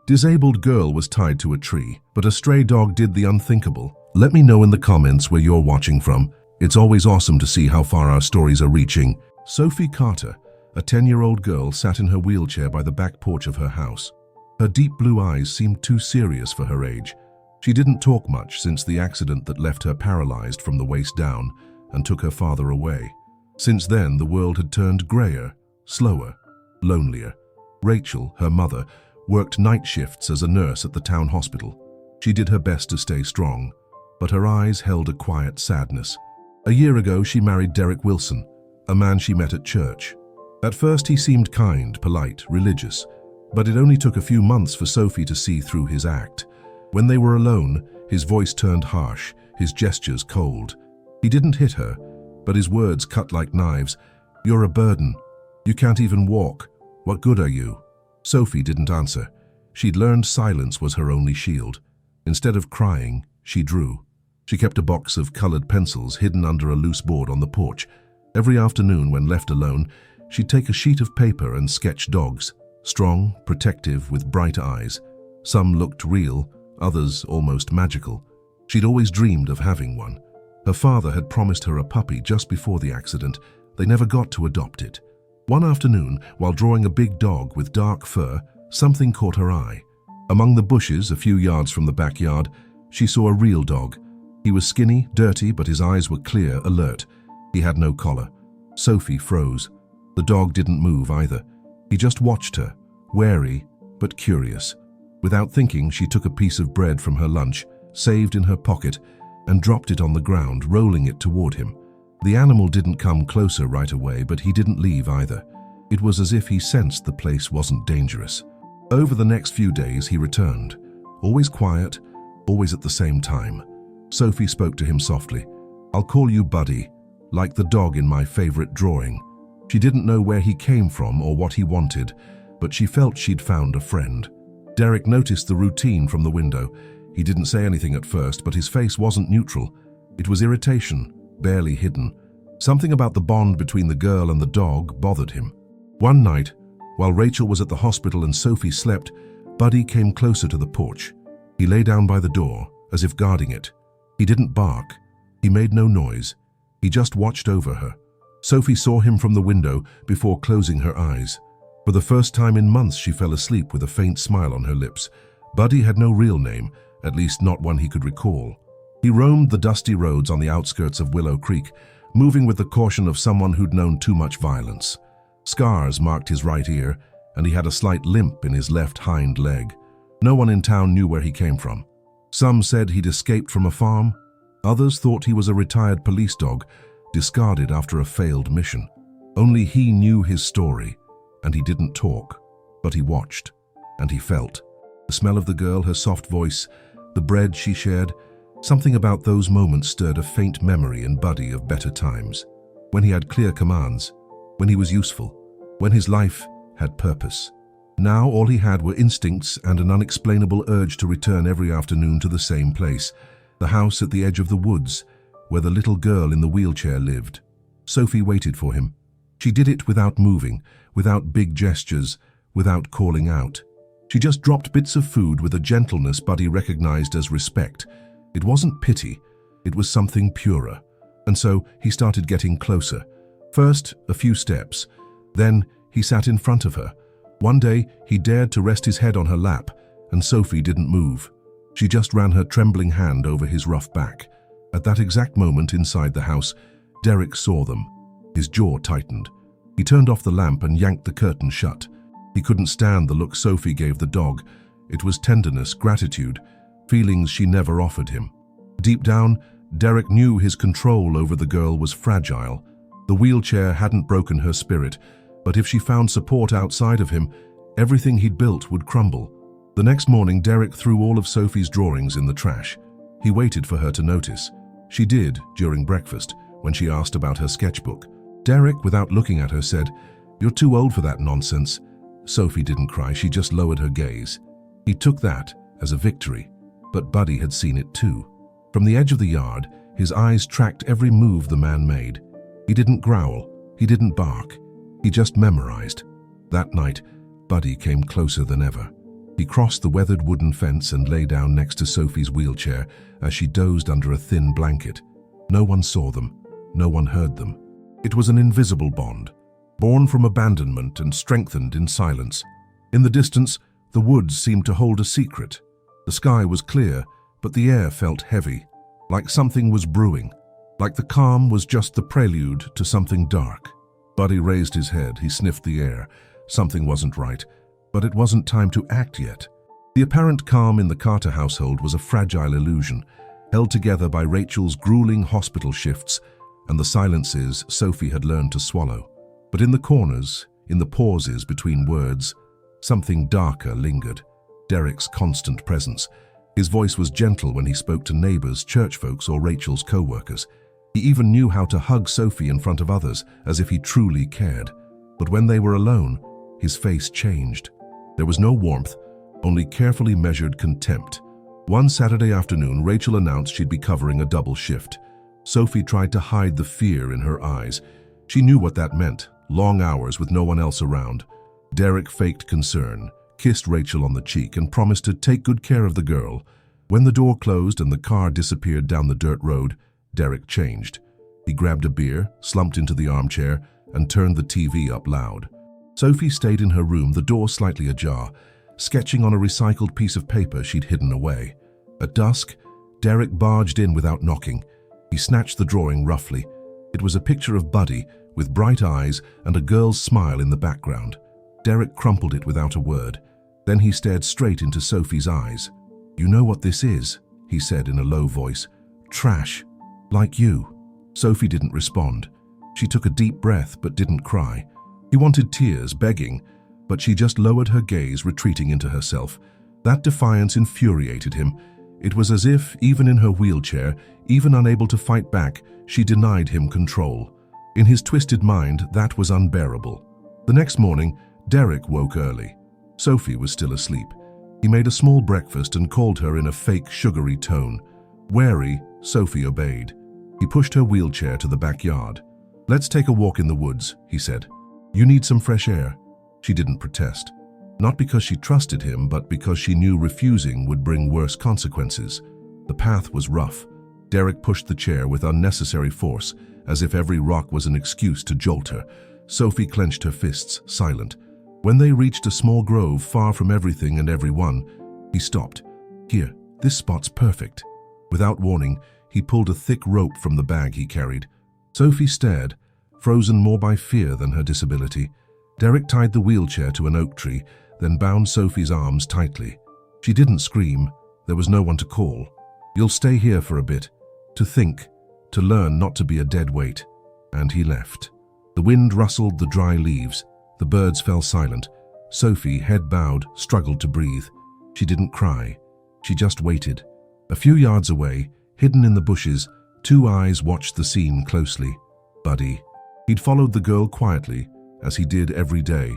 Disabled girl was tied to a tree, but a stray dog did the unthinkable. Let me know in the comments where you're watching from. It's always awesome to see how far our stories are reaching. Sophie Carter, a 10-year-old girl, sat in her wheelchair by the back porch of her house. Her deep blue eyes seemed too serious for her age. She didn't talk much since the accident that left her paralyzed from the waist down and took her father away. Since then, the world had turned grayer, slower, lonelier. Rachel, her mother, worked night shifts as a nurse at the town hospital. She did her best to stay strong, but her eyes held a quiet sadness. A year ago, she married Derek Wilson, a man she met at church. At first, he seemed kind, polite, religious, but it only took a few months for Sophie to see through his act. When they were alone, his voice turned harsh, his gestures cold. He didn't hit her, but his words cut like knives. "You're a burden. You can't even walk. What good are you?" Sophie didn't answer. She'd learned silence was her only shield. Instead of crying, she drew. She kept a box of colored pencils hidden under a loose board on the porch. Every afternoon, when left alone, she'd take a sheet of paper and sketch dogs, strong, protective, with bright eyes. Some looked real, others almost magical. She'd always dreamed of having one. Her father had promised her a puppy just before the accident. They never got to adopt it. One afternoon, while drawing a big dog with dark fur, something caught her eye. Among the bushes, a few yards from the backyard, she saw a real dog. He was skinny, dirty, but his eyes were clear, alert. He had no collar. Sophie froze. The dog didn't move either. He just watched her, wary but curious. Without thinking, she took a piece of bread from her lunch, saved in her pocket, and dropped it on the ground, rolling it toward him. The animal didn't come closer right away, but he didn't leave either. It was as if he sensed the place wasn't dangerous. Over the next few days, he returned. Always quiet, always at the same time. Sophie spoke to him softly. "I'll call you Buddy, like the dog in my favorite drawing." She didn't know where he came from or what he wanted, but she felt she'd found a friend. Derek noticed the routine from the window. He didn't say anything at first, but his face wasn't neutral. It was irritation, barely hidden. Something about the bond between the girl and the dog bothered him. One night, while Rachel was at the hospital and Sophie slept, Buddy came closer to the porch. He lay down by the door, as if guarding it. He didn't bark. He made no noise. He just watched over her. Sophie saw him from the window before closing her eyes. For the first time in months, she fell asleep with a faint smile on her lips. Buddy had no real name, at least not one he could recall. He roamed the dusty roads on the outskirts of Willow Creek, moving with the caution of someone who'd known too much violence. Scars marked his right ear, and he had a slight limp in his left hind leg. No one in town knew where he came from. Some said he'd escaped from a farm. Others thought he was a retired police dog, discarded after a failed mission. Only he knew his story, and he didn't talk, but he watched, and he felt. The smell of the girl, her soft voice, the bread she shared, something about those moments stirred a faint memory in Buddy of better times, when he had clear commands, when he was useful, when his life had purpose. Now all he had were instincts and an unexplainable urge to return every afternoon to the same place, the house at the edge of the woods, where the little girl in the wheelchair lived. Sophie waited for him. She did it without moving, without big gestures, without calling out. She just dropped bits of food with a gentleness Buddy recognized as respect. It wasn't pity, it was something purer. And so he started getting closer. First, a few steps. Then he sat in front of her. One day, he dared to rest his head on her lap, and Sophie didn't move. She just ran her trembling hand over his rough back. At that exact moment inside the house, Derek saw them. His jaw tightened. He turned off the lamp and yanked the curtain shut. He couldn't stand the look Sophie gave the dog. It was tenderness, gratitude, feelings she never offered him. Deep down, Derek knew his control over the girl was fragile. The wheelchair hadn't broken her spirit, but if she found support outside of him, everything he'd built would crumble. The next morning, Derek threw all of Sophie's drawings in the trash. He waited for her to notice. She did during breakfast, when she asked about her sketchbook. Derek, without looking at her, said, "You're too old for that nonsense." Sophie didn't cry, she just lowered her gaze. He took that as a victory, but Buddy had seen it too. From the edge of the yard, his eyes tracked every move the man made. He didn't growl, he didn't bark, he just memorized. That night, Buddy came closer than ever. He crossed the weathered wooden fence and lay down next to Sophie's wheelchair as she dozed under a thin blanket. No one saw them. No one heard them. It was an invisible bond, born from abandonment and strengthened in silence. In the distance, the woods seemed to hold a secret. The sky was clear, but the air felt heavy, like something was brewing, like the calm was just the prelude to something dark. Buddy raised his head. He sniffed the air. Something wasn't right, but it wasn't time to act yet. The apparent calm in the Carter household was a fragile illusion, held together by Rachel's grueling hospital shifts and the silences Sophie had learned to swallow. But in the corners, in the pauses between words, something darker lingered. Derek's constant presence. His voice was gentle when he spoke to neighbors, church folks, or Rachel's co-workers. He even knew how to hug Sophie in front of others, as if he truly cared. But when they were alone, his face changed. There was no warmth, only carefully measured contempt. One Saturday afternoon, Rachel announced she'd be covering a double shift. Sophie tried to hide the fear in her eyes. She knew what that meant, long hours with no one else around. Derek faked concern, kissed Rachel on the cheek, and promised to take good care of the girl. When the door closed and the car disappeared down the dirt road, Derek changed. He grabbed a beer, slumped into the armchair, and turned the TV up loud. Sophie stayed in her room, the door slightly ajar, sketching on a recycled piece of paper she'd hidden away. At dusk, Derek barged in without knocking. He snatched the drawing roughly. It was a picture of Buddy, with bright eyes and a girl's smile in the background. Derek crumpled it without a word. Then he stared straight into Sophie's eyes. "You know what this is," he said in a low voice. "Trash. Like you." Sophie didn't respond. She took a deep breath but didn't cry. He wanted tears, begging, but she just lowered her gaze, retreating into herself. That defiance infuriated him. It was as if, even in her wheelchair, even unable to fight back, she denied him control. In his twisted mind, that was unbearable. The next morning, Derek woke early. Sophie was still asleep. He made a small breakfast and called her in a fake, sugary tone. Wary, Sophie obeyed. He pushed her wheelchair to the backyard. "Let's take a walk in the woods," he said. "You need some fresh air." She didn't protest. Not because she trusted him, but because she knew refusing would bring worse consequences. The path was rough. Derek pushed the chair with unnecessary force, as if every rock was an excuse to jolt her. Sophie clenched her fists, silent. When they reached a small grove far from everything and everyone, he stopped. "Here, this spot's perfect." Without warning, he pulled a thick rope from the bag he carried. Sophie stared, frozen more by fear than her disability. Derek tied the wheelchair to an oak tree, then bound Sophie's arms tightly. She didn't scream. There was no one to call. "You'll stay here for a bit, to think, to learn not to be a dead weight." And he left. The wind rustled the dry leaves. The birds fell silent. Sophie, head bowed, struggled to breathe. She didn't cry. She just waited. A few yards away, hidden in the bushes, two eyes watched the scene closely. Buddy. He'd followed the girl quietly, as he did every day.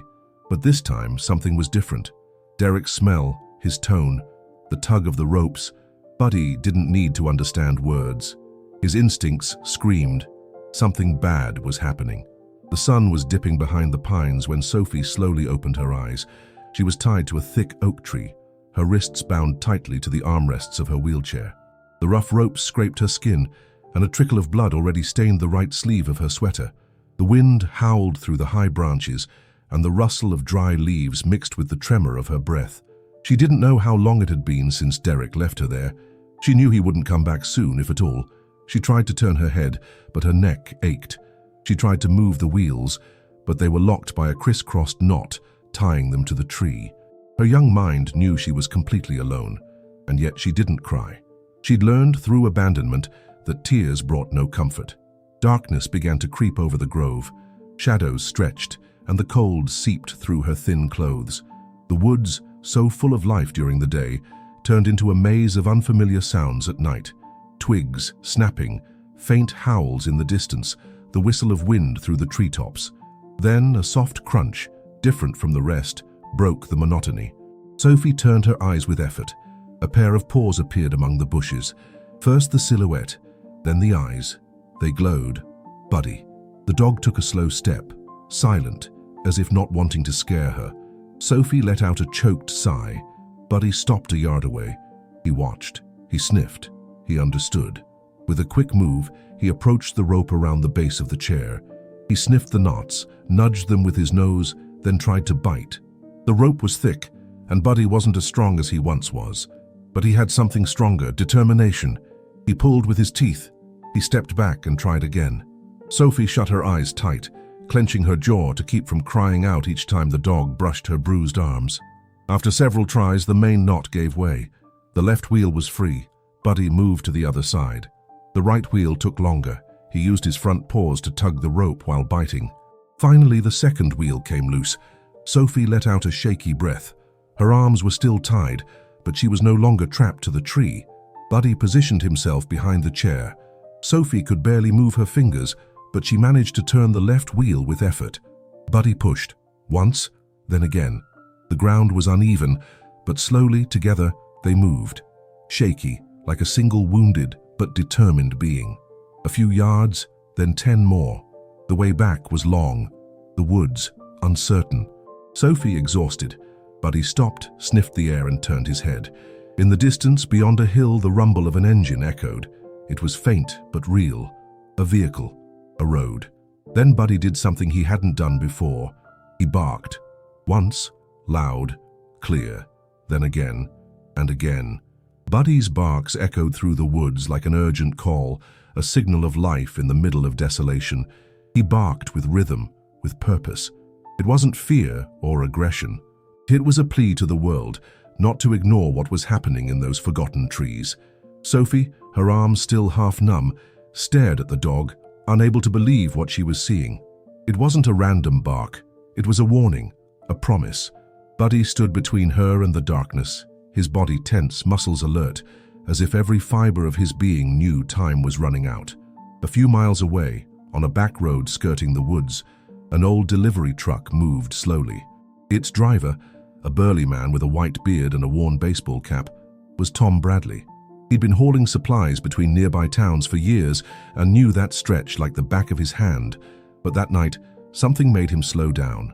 But this time, something was different. Derek's smell, his tone, the tug of the ropes. Buddy didn't need to understand words. His instincts screamed. Something bad was happening. The sun was dipping behind the pines when Sophie slowly opened her eyes. She was tied to a thick oak tree, her wrists bound tightly to the armrests of her wheelchair. The rough ropes scraped her skin, and a trickle of blood already stained the right sleeve of her sweater. The wind howled through the high branches, and the rustle of dry leaves mixed with the tremor of her breath. She didn't know how long it had been since Derek left her there. She knew he wouldn't come back soon, if at all. She tried to turn her head, but her neck ached. She tried to move the wheels, but they were locked by a crisscrossed knot, tying them to the tree. Her young mind knew she was completely alone, and yet she didn't cry. She'd learned through abandonment that tears brought no comfort. Darkness began to creep over the grove. Shadows stretched, and the cold seeped through her thin clothes. The woods, so full of life during the day, turned into a maze of unfamiliar sounds at night. Twigs snapping, faint howls in the distance, the whistle of wind through the treetops. Then a soft crunch, different from the rest, broke the monotony. Sophie turned her eyes with effort. A pair of paws appeared among the bushes. First the silhouette, then the eyes. They glowed. Buddy. The dog took a slow step, silent, as if not wanting to scare her. Sophie let out a choked sigh. Buddy stopped a yard away. He watched. He sniffed. He understood. With a quick move, he approached the rope around the base of the chair. He sniffed the knots, nudged them with his nose, then tried to bite. The rope was thick, and Buddy wasn't as strong as he once was. But he had something stronger, determination. He pulled with his teeth. He stepped back and tried again. Sophie shut her eyes tight, clenching her jaw to keep from crying out each time the dog brushed her bruised arms. After several tries, the main knot gave way. The left wheel was free. Buddy moved to the other side. The right wheel took longer. He used his front paws to tug the rope while biting. Finally, the second wheel came loose. Sophie let out a shaky breath. Her arms were still tied, but she was no longer trapped to the tree. Buddy positioned himself behind the chair. Sophie could barely move her fingers, but she managed to turn the left wheel with effort. Buddy pushed. Once, then again. The ground was uneven, but slowly, together, they moved. Shaky, like a single wounded but determined being. A few yards, then 10 more. The way back was long. The woods, uncertain. Sophie exhausted. Buddy stopped, sniffed the air and turned his head. In the distance, beyond a hill, the rumble of an engine echoed. It was faint but real. A vehicle. A road. Then Buddy did something he hadn't done before. He barked. Once, loud, clear. Then again, and again. Buddy's barks echoed through the woods like an urgent call, a signal of life in the middle of desolation. He barked with rhythm, with purpose. It wasn't fear or aggression. It was a plea to the world, not to ignore what was happening in those forgotten trees. Sophie, her arms still half numb, stared at the dog, unable to believe what she was seeing. It wasn't a random bark. It was a warning, a promise. Buddy stood between her and the darkness, his body tense, muscles alert, as if every fiber of his being knew time was running out. A few miles away, on a back road skirting the woods, an old delivery truck moved slowly. Its driver, a burly man with a white beard and a worn baseball cap, was Tom Bradley. He'd been hauling supplies between nearby towns for years and knew that stretch like the back of his hand. But that night, something made him slow down.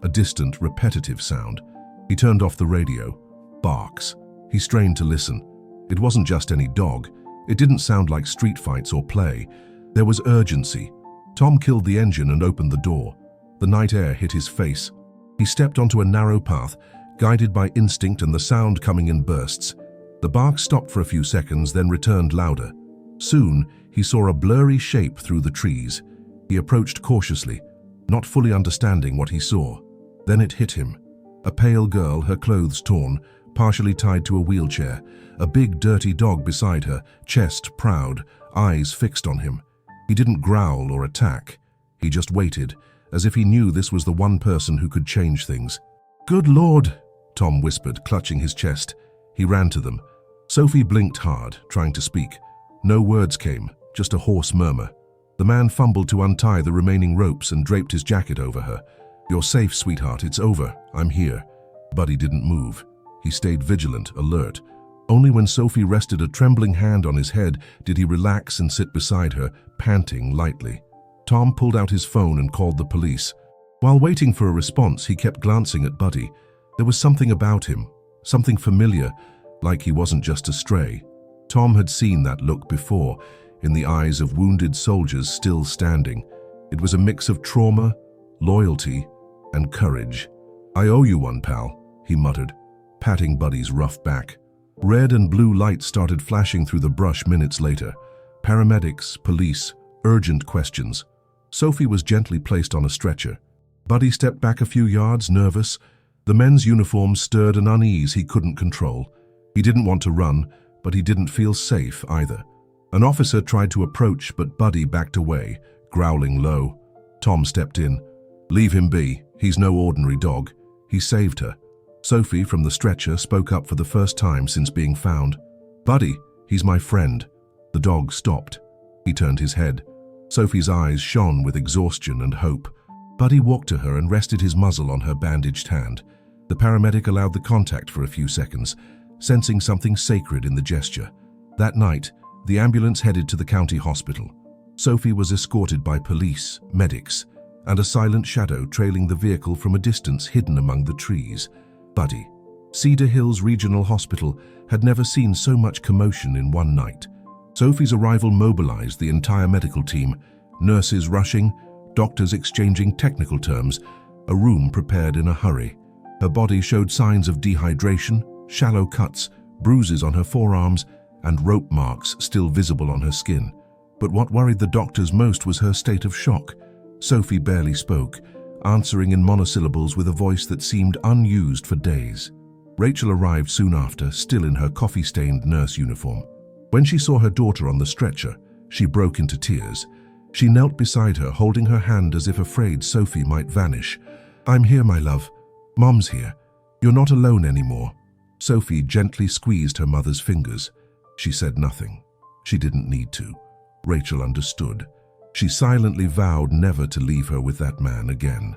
A distant, repetitive sound. He turned off the radio. Barks. He strained to listen. It wasn't just any dog. It didn't sound like street fights or play. There was urgency. Tom killed the engine and opened the door. The night air hit his face. He stepped onto a narrow path, guided by instinct and the sound coming in bursts. The bark stopped for a few seconds, then returned louder. Soon, he saw a blurry shape through the trees. He approached cautiously, not fully understanding what he saw. Then it hit him. A pale girl, her clothes torn, partially tied to a wheelchair. A big, dirty dog beside her, chest proud, eyes fixed on him. He didn't growl or attack. He just waited, as if he knew this was the one person who could change things. "Good Lord," Tom whispered, clutching his chest. He ran to them. Sophie blinked hard, trying to speak. No words came, just a hoarse murmur. The man fumbled to untie the remaining ropes and draped his jacket over her. "You're safe, sweetheart. It's over. I'm here." Buddy didn't move. He stayed vigilant, alert. Only when Sophie rested a trembling hand on his head did he relax and sit beside her, panting lightly. Tom pulled out his phone and called the police. While waiting for a response, he kept glancing at Buddy. There was something about him, something familiar, like he wasn't just a stray. Tom had seen that look before, in the eyes of wounded soldiers still standing. It was a mix of trauma, loyalty, and courage. "I owe you one, pal," he muttered, patting Buddy's rough back. Red and blue lights started flashing through the brush minutes later. Paramedics, police, urgent questions. Sophie was gently placed on a stretcher. Buddy stepped back a few yards, nervous. The men's uniforms stirred an unease he couldn't control. He didn't want to run, but he didn't feel safe either. An officer tried to approach, but Buddy backed away, growling low. Tom stepped in. "Leave him be. He's no ordinary dog. He saved her." Sophie, from the stretcher, spoke up for the first time since being found. "Buddy, he's my friend." The dog stopped. He turned his head. Sophie's eyes shone with exhaustion and hope. Buddy walked to her and rested his muzzle on her bandaged hand. The paramedic allowed the contact for a few seconds, sensing something sacred in the gesture. That night, the ambulance headed to the county hospital. Sophie was escorted by police, medics, and a silent shadow trailing the vehicle from a distance hidden among the trees. Buddy. Cedar Hills Regional Hospital had never seen so much commotion in one night. Sophie's arrival mobilized the entire medical team, nurses rushing, doctors exchanging technical terms, a room prepared in a hurry. Her body showed signs of dehydration, shallow cuts, bruises on her forearms, and rope marks still visible on her skin. But what worried the doctors most was her state of shock. Sophie barely spoke, answering in monosyllables with a voice that seemed unused for days. Rachel arrived soon after, still in her coffee-stained nurse uniform. When she saw her daughter on the stretcher, she broke into tears. She knelt beside her, holding her hand as if afraid Sophie might vanish. "I'm here, my love. Mom's here. You're not alone anymore." Sophie gently squeezed her mother's fingers. She said nothing. She didn't need to. Rachel understood. She silently vowed never to leave her with that man again.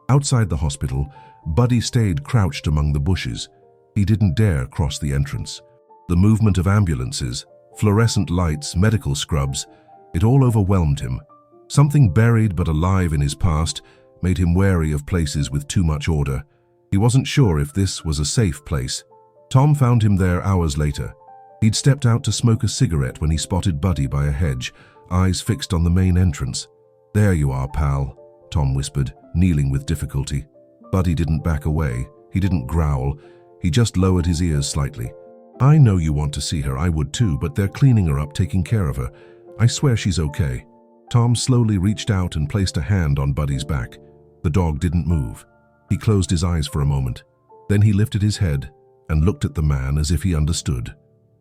Outside the hospital, Buddy stayed crouched among the bushes. He didn't dare cross the entrance. The movement of ambulances, fluorescent lights, medical scrubs, it all overwhelmed him. Something buried but alive in his past made him wary of places with too much order. He wasn't sure if this was a safe place. Tom found him there hours later. He'd stepped out to smoke a cigarette when he spotted Buddy by a hedge, eyes fixed on the main entrance. "There you are, pal," Tom whispered, kneeling with difficulty. Buddy didn't back away. He didn't growl. He just lowered his ears slightly. "I know you want to see her, I would too, but they're cleaning her up, taking care of her. I swear she's okay." Tom slowly reached out and placed a hand on Buddy's back. The dog didn't move. He closed his eyes for a moment. Then he lifted his head and looked at the man as if he understood.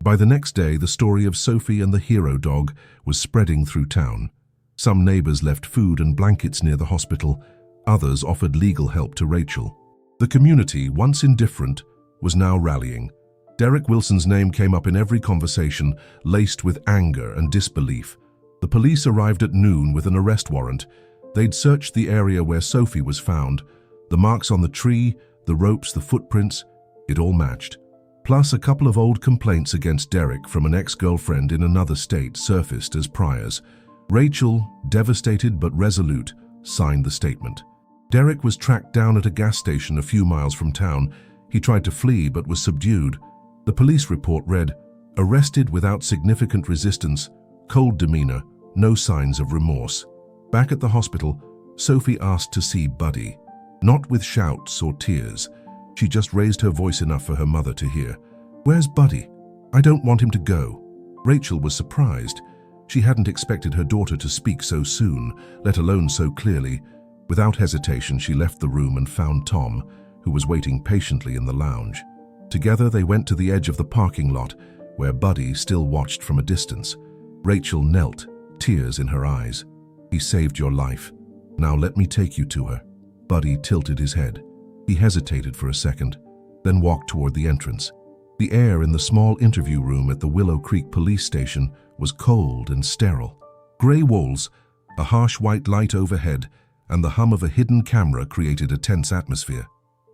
By the next day, the story of Sophie and the hero dog was spreading through town. Some neighbors left food and blankets near the hospital. Others offered legal help to Rachel. The community, once indifferent, was now rallying. Derek Wilson's name came up in every conversation, laced with anger and disbelief. The police arrived at noon with an arrest warrant. They'd searched the area where Sophie was found. The marks on the tree, the ropes, the footprints, it all matched. Plus, a couple of old complaints against Derek from an ex-girlfriend in another state surfaced as priors. Rachel, devastated but resolute, signed the statement. Derek was tracked down at a gas station a few miles from town. He tried to flee but was subdued. The police report read, "Arrested without significant resistance, cold demeanor, no signs of remorse." Back at the hospital, Sophie asked to see Buddy. Not with shouts or tears. She just raised her voice enough for her mother to hear. "Where's Buddy? I don't want him to go." Rachel was surprised. She hadn't expected her daughter to speak so soon, let alone so clearly. Without hesitation, she left the room and found Tom, who was waiting patiently in the lounge. Together, they went to the edge of the parking lot, where Buddy still watched from a distance. Rachel knelt, tears in her eyes. "He saved your life. Now let me take you to her." Buddy tilted his head. He hesitated for a second, then walked toward the entrance. The air in the small interview room at the Willow Creek police station was cold and sterile. Gray walls, a harsh white light overhead, and the hum of a hidden camera created a tense atmosphere.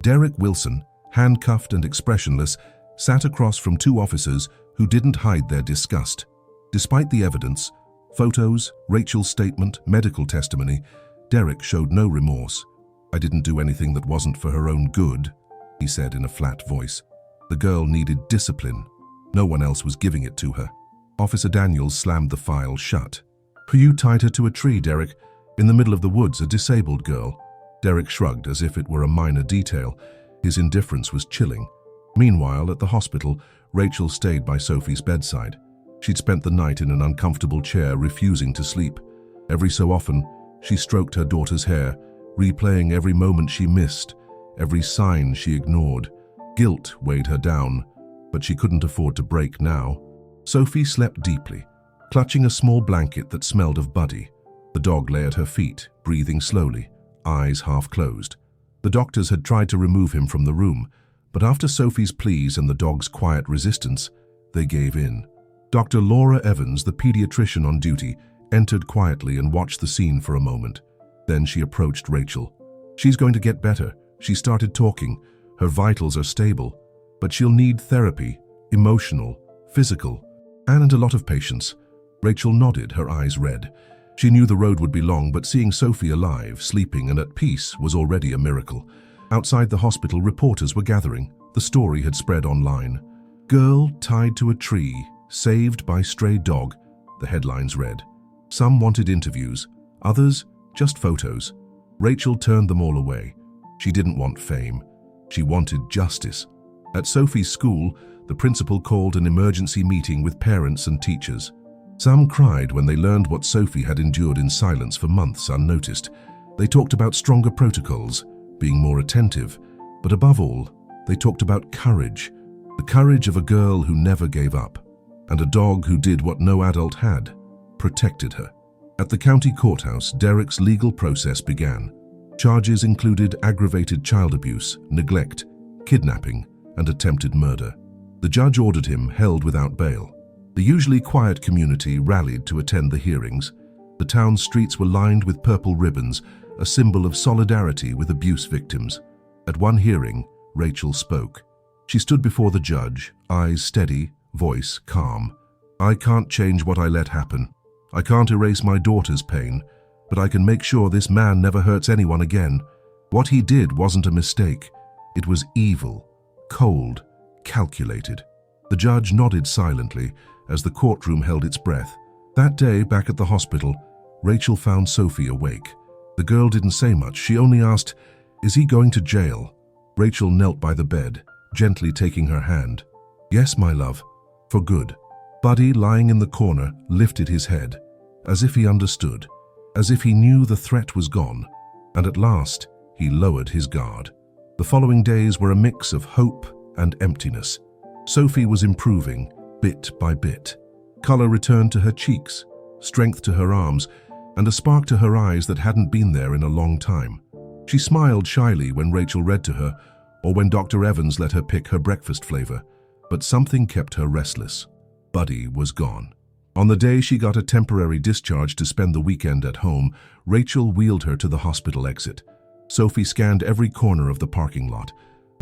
Derek Wilson, handcuffed and expressionless, sat across from two officers who didn't hide their disgust. Despite the evidence, photos, Rachel's statement, medical testimony, Derek showed no remorse. "I didn't do anything that wasn't for her own good," he said in a flat voice. The girl needed discipline. No one else was giving it to her. Officer Daniels slammed the file shut. "You tied her to a tree, Derek. In the middle of the woods, a disabled girl." Derek shrugged as if it were a minor detail. His indifference was chilling. Meanwhile, at the hospital, Rachel stayed by Sophie's bedside. She'd spent the night in an uncomfortable chair, refusing to sleep. Every so often, she stroked her daughter's hair, replaying every moment she missed, every sign she ignored. Guilt weighed her down, but she couldn't afford to break now. Sophie slept deeply, clutching a small blanket that smelled of Buddy. The dog lay at her feet, breathing slowly, eyes half closed. The doctors had tried to remove him from the room, but after Sophie's pleas and the dog's quiet resistance, they gave in. Dr. Laura Evans, the pediatrician on duty, entered quietly and watched the scene for a moment. Then she approached Rachel. "She's going to get better." She started talking. "Her vitals are stable, but she'll need therapy, emotional, physical, and a lot of patience." Rachel nodded, her eyes red. She knew the road would be long, but seeing Sophie alive, sleeping, and at peace was already a miracle. Outside the hospital, reporters were gathering. The story had spread online. Girl tied to a tree, saved by stray dog, the headlines read. Some wanted interviews, others just photos. Rachel turned them all away. She didn't want fame. She wanted justice. At Sophie's school, the principal called an emergency meeting with parents and teachers. Some cried when they learned what Sophie had endured in silence for months unnoticed. They talked about stronger protocols, being more attentive, but above all, they talked about courage. The courage of a girl who never gave up, and a dog who did what no adult had, protected her. At the county courthouse, Derek's legal process began. Charges included aggravated child abuse, neglect, kidnapping, and attempted murder. The judge ordered him held without bail. The usually quiet community rallied to attend the hearings. The town's streets were lined with purple ribbons, a symbol of solidarity with abuse victims. At one hearing, Rachel spoke. She stood before the judge, eyes steady, voice calm. I can't change what I let happen. I can't erase my daughter's pain, but I can make sure this man never hurts anyone again. What he did wasn't a mistake. It was evil, cold, calculated. The judge nodded silently as the courtroom held its breath. That day, back at the hospital, Rachel found Sophie awake. The girl didn't say much. She only asked, "Is he going to jail?" Rachel knelt by the bed, gently taking her hand. "Yes, my love, for good." Buddy, lying in the corner, lifted his head, as if he understood, as if he knew the threat was gone, and at last he lowered his guard. The following days were a mix of hope and emptiness. Sophie was improving, bit by bit. Color returned to her cheeks, strength to her arms, and a spark to her eyes that hadn't been there in a long time. She smiled shyly when Rachel read to her, or when Dr. Evans let her pick her breakfast flavor, but something kept her restless. Buddy was gone. On the day she got a temporary discharge to spend the weekend at home, Rachel wheeled her to the hospital exit. Sophie scanned every corner of the parking lot.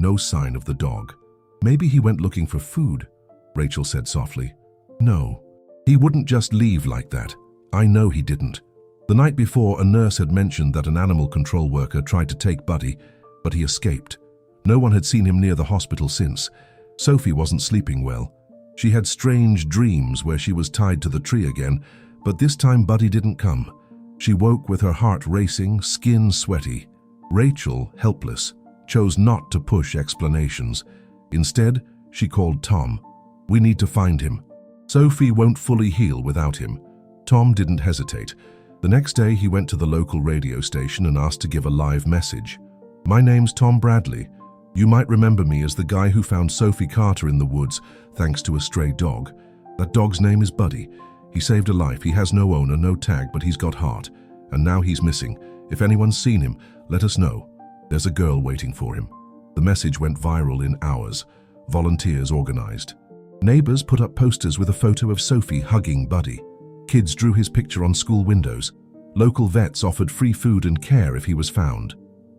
No sign of the dog. "Maybe he went looking for food," Rachel said softly. "No, he wouldn't just leave like that. I know he didn't." The night before, a nurse had mentioned that an animal control worker tried to take Buddy, but he escaped. No one had seen him near the hospital since. Sophie wasn't sleeping well. She had strange dreams where she was tied to the tree again, but this time Buddy didn't come. She woke with her heart racing, skin sweaty. Rachel, helpless, chose not to push explanations. Instead, she called Tom. "We need to find him. Sophie won't fully heal without him." Tom didn't hesitate. The next day, he went to the local radio station and asked to give a live message. "My name's Tom Bradley. You might remember me as the guy who found Sophie Carter in the woods, thanks to a stray dog. That dog's name is Buddy. He saved a life. He has no owner, no tag, but he's got heart. And now he's missing. If anyone's seen him, let us know. There's a girl waiting for him." The message went viral in hours. Volunteers organized. Neighbors put up posters with a photo of Sophie hugging Buddy. Kids drew his picture on school windows. Local vets offered free food and care if he was found.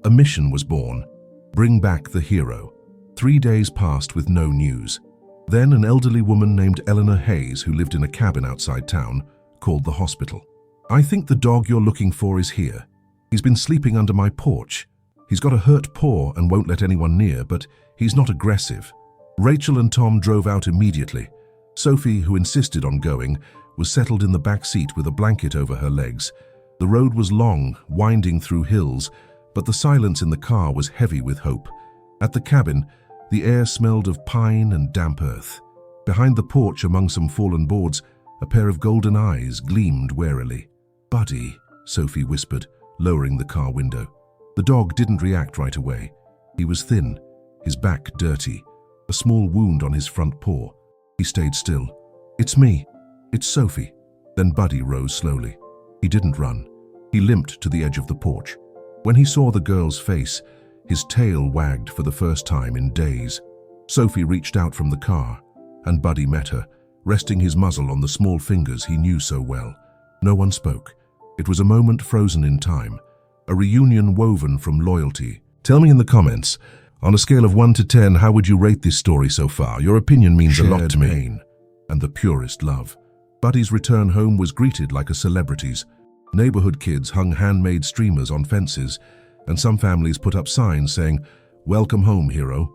A mission was born. Bring back the hero. 3 days passed with no news. Then an elderly woman named Eleanor Hayes, who lived in a cabin outside town, called the hospital. "I think the dog you're looking for is here. He's been sleeping under my porch. He's got a hurt paw and won't let anyone near, but he's not aggressive." Rachel and Tom drove out immediately. Sophie, who insisted on going, was settled in the back seat with a blanket over her legs. The road was long, winding through hills, but the silence in the car was heavy with hope. At the cabin, the air smelled of pine and damp earth. Behind the porch, among some fallen boards, a pair of golden eyes gleamed warily. "Buddy," Sophie whispered, lowering the car window. The dog didn't react right away. He was thin, his back dirty, a small wound on his front paw. He stayed still. "It's me. It's Sophie." Then Buddy rose slowly. He didn't run. He limped to the edge of the porch. When he saw the girl's face, his tail wagged for the first time in days. Sophie reached out from the car, and Buddy met her, resting his muzzle on the small fingers he knew so well. No one spoke. It was a moment frozen in time, a reunion woven from loyalty. Tell me in the comments, on a scale of 1 to 10, how would you rate this story so far? Your opinion means a lot to me. Pain and the purest love. Buddy's return home was greeted like a celebrity's. Neighborhood kids hung handmade streamers on fences, and some families put up signs saying, "Welcome home, hero."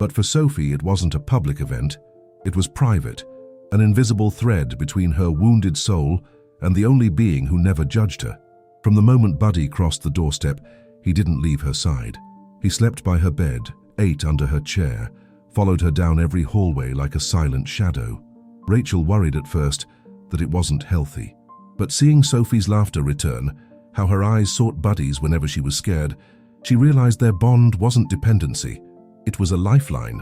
But for Sophie, it wasn't a public event. It was private, an invisible thread between her wounded soul and the only being who never judged her. From the moment Buddy crossed the doorstep, he didn't leave her side. He slept by her bed, ate under her chair, followed her down every hallway like a silent shadow. Rachel worried at first that it wasn't healthy. But seeing Sophie's laughter return, how her eyes sought Buddy's whenever she was scared, she realized their bond wasn't dependency. It was a lifeline.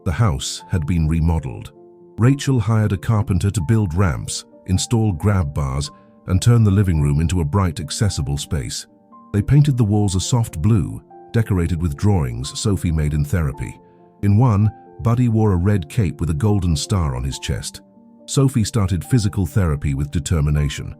The house had been remodeled. Rachel hired a carpenter to build ramps, install grab bars, and turn the living room into a bright, accessible space. They painted the walls a soft blue, decorated with drawings Sophie made in therapy. In one, Buddy wore a red cape with a golden star on his chest. Sophie started physical therapy with determination.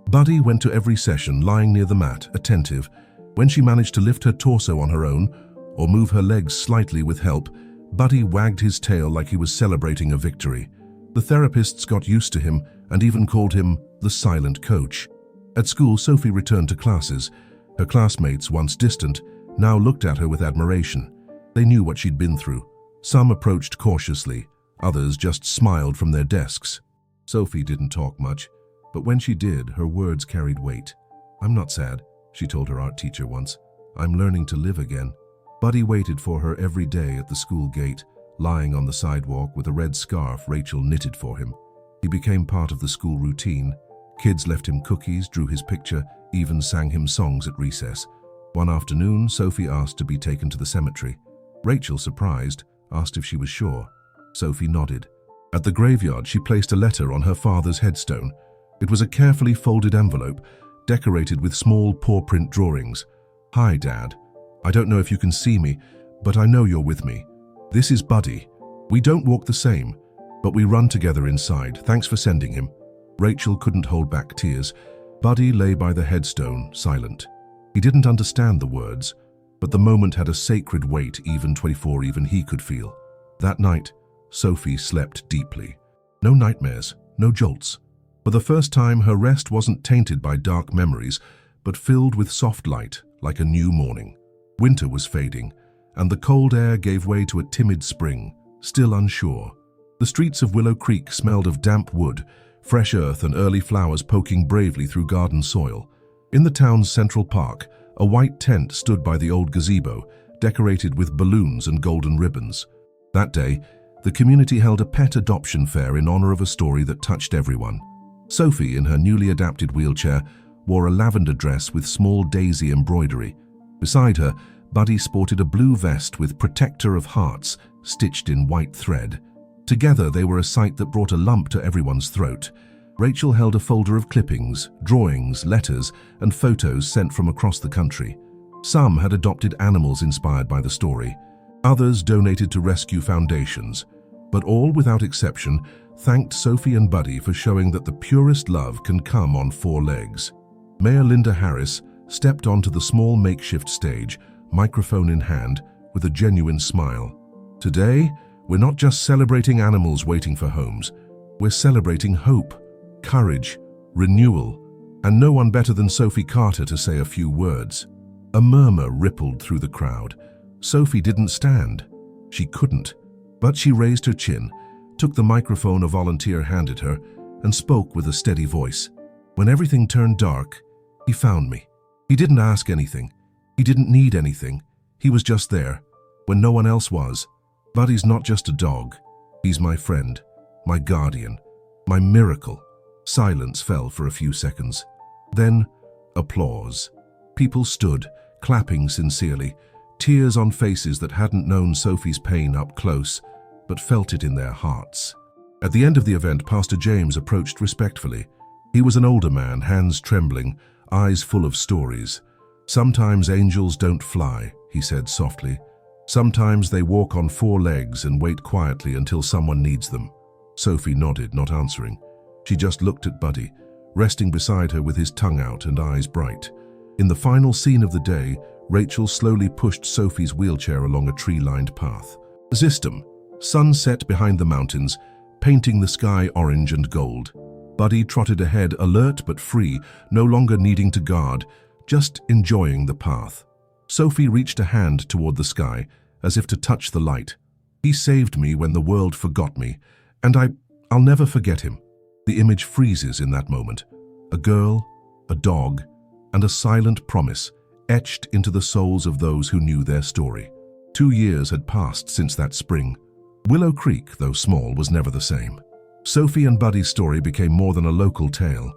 Buddy went to every session lying near the mat, attentive. When she managed to lift her torso on her own, or move her legs slightly with help, Buddy wagged his tail like he was celebrating a victory. The therapists got used to him and even called him the silent coach. At school, Sophie returned to classes. Her classmates, once distant, now looked at her with admiration. They knew what she'd been through. Some approached cautiously, others just smiled from their desks. Sophie didn't talk much, but when she did, her words carried weight. "I'm not sad," she told her art teacher once. "I'm learning to live again." Buddy waited for her every day at the school gate, lying on the sidewalk with a red scarf Rachel knitted for him. He became part of the school routine. Kids left him cookies, drew his picture, even sang him songs at recess. One afternoon, Sophie asked to be taken to the cemetery. Rachel, surprised, asked if she was sure. Sophie nodded. At the graveyard, she placed a letter on her father's headstone. It was a carefully folded envelope, decorated with small paw print drawings. "Hi, Dad. I don't know if you can see me, but I know you're with me. This is Buddy. We don't walk the same, but we run together inside. Thanks for sending him." Rachel couldn't hold back tears. Buddy lay by the headstone, silent. He didn't understand the words, but the moment had a sacred weight even he could feel. That night, Sophie slept deeply. No nightmares, no jolts. For the first time, her rest wasn't tainted by dark memories, but filled with soft light, like a new morning. Winter was fading, and the cold air gave way to a timid spring, still unsure. The streets of Willow Creek smelled of damp wood, fresh earth and early flowers poking bravely through garden soil. In the town's central park, a white tent stood by the old gazebo, decorated with balloons and golden ribbons. That day, the community held a pet adoption fair in honor of a story that touched everyone. Sophie, in her newly adapted wheelchair, wore a lavender dress with small daisy embroidery. Beside her, Buddy sported a blue vest with Protector of Hearts stitched in white thread. Together, they were a sight that brought a lump to everyone's throat. Rachel held a folder of clippings, drawings, letters, and photos sent from across the country. Some had adopted animals inspired by the story. Others donated to rescue foundations. But all, without exception, thanked Sophie and Buddy for showing that the purest love can come on four legs. Mayor Linda Harris stepped onto the small makeshift stage, microphone in hand, with a genuine smile. "Today, we're not just celebrating animals waiting for homes. We're celebrating hope, courage, renewal, and no one better than Sophie Carter to say a few words." A murmur rippled through the crowd. Sophie didn't stand. She couldn't. But she raised her chin, took the microphone a volunteer handed her, and spoke with a steady voice. "When everything turned dark, he found me. He didn't ask anything. He didn't need anything. He was just there, when no one else was. Buddy's not just a dog. He's my friend, my guardian, my miracle." Silence fell for a few seconds. Then, applause. People stood, clapping sincerely, tears on faces that hadn't known Sophie's pain up close, but felt it in their hearts. At the end of the event, Pastor James approached respectfully. He was an older man, hands trembling, eyes full of stories. "Sometimes angels don't fly," he said softly. "Sometimes they walk on four legs and wait quietly until someone needs them." Sophie nodded, not answering. She just looked at Buddy, resting beside her with his tongue out and eyes bright. In the final scene of the day, Rachel slowly pushed Sophie's wheelchair along a tree-lined path. Zistum, sun set behind the mountains, painting the sky orange and gold. Buddy trotted ahead, alert but free, no longer needing to guard, just enjoying the path. Sophie reached a hand toward the sky, as if to touch the light. He saved me when the world forgot me, and I'll never forget him. The image freezes in that moment. A girl, a dog, and a silent promise etched into the souls of those who knew their story. 2 years had passed since that spring. Willow Creek, though small, was never the same. Sophie and Buddy's story became more than a local tale.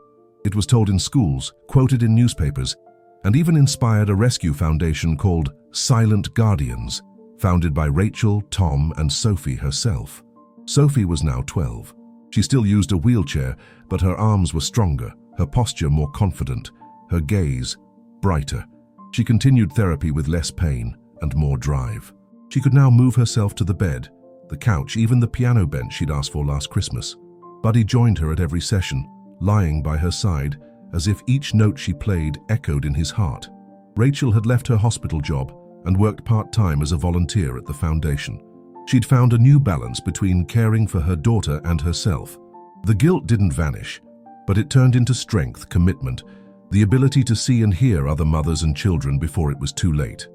It was told in schools, quoted in newspapers, and even inspired a rescue foundation called Silent Guardians, founded by Rachel, Tom, and Sophie herself. Sophie was now 12. She still used a wheelchair, but her arms were stronger, her posture more confident, her gaze brighter. She continued therapy with less pain and more drive. She could now move herself to the bed, the couch, even the piano bench she'd asked for last Christmas. Buddy joined her at every session, lying by her side, as if each note she played echoed in his heart. Rachel had left her hospital job and worked part-time as a volunteer at the foundation. She'd found a new balance between caring for her daughter and herself. The guilt didn't vanish, but it turned into strength, commitment, the ability to see and hear other mothers and children before it was too late.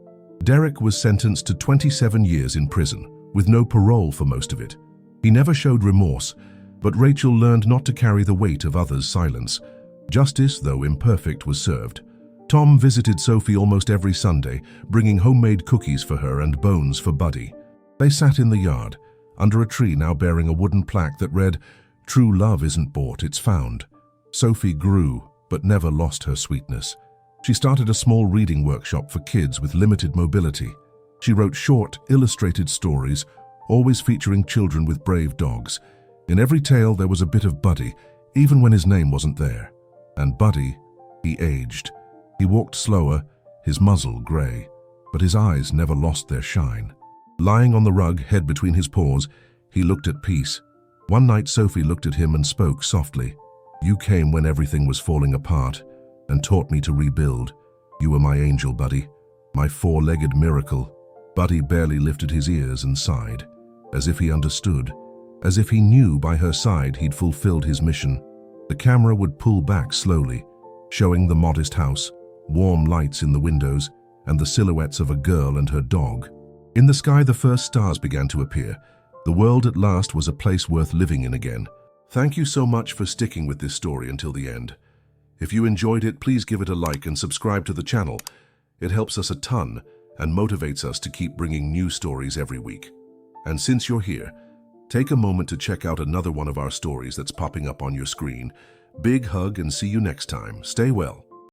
Derek was sentenced to 27 years in prison, with no parole for most of it. He never showed remorse, but Rachel learned not to carry the weight of others' silence. Justice, though imperfect, was served. Tom visited Sophie almost every Sunday, bringing homemade cookies for her and bones for Buddy. They sat in the yard, under a tree now bearing a wooden plaque that read, "True love isn't bought, it's found." Sophie grew, but never lost her sweetness. She started a small reading workshop for kids with limited mobility. She wrote short, illustrated stories, always featuring children with brave dogs. In every tale there was a bit of Buddy, even when his name wasn't there. And Buddy, he aged. He walked slower, his muzzle grey, but his eyes never lost their shine. Lying on the rug, head between his paws, he looked at peace. One night Sophie looked at him and spoke softly. "You came when everything was falling apart and taught me to rebuild. You were my angel, Buddy, my four-legged miracle." Buddy barely lifted his ears and sighed, as if he understood, as if he knew by her side he'd fulfilled his mission. The camera would pull back slowly, showing the modest house, warm lights in the windows, and the silhouettes of a girl and her dog. In the sky, the first stars began to appear. The world at last was a place worth living in again. Thank you so much for sticking with this story until the end. If you enjoyed it, please give it a like and subscribe to the channel. It helps us a ton and motivates us to keep bringing new stories every week. And since you're here, take a moment to check out another one of our stories that's popping up on your screen. Big hug and see you next time. Stay well.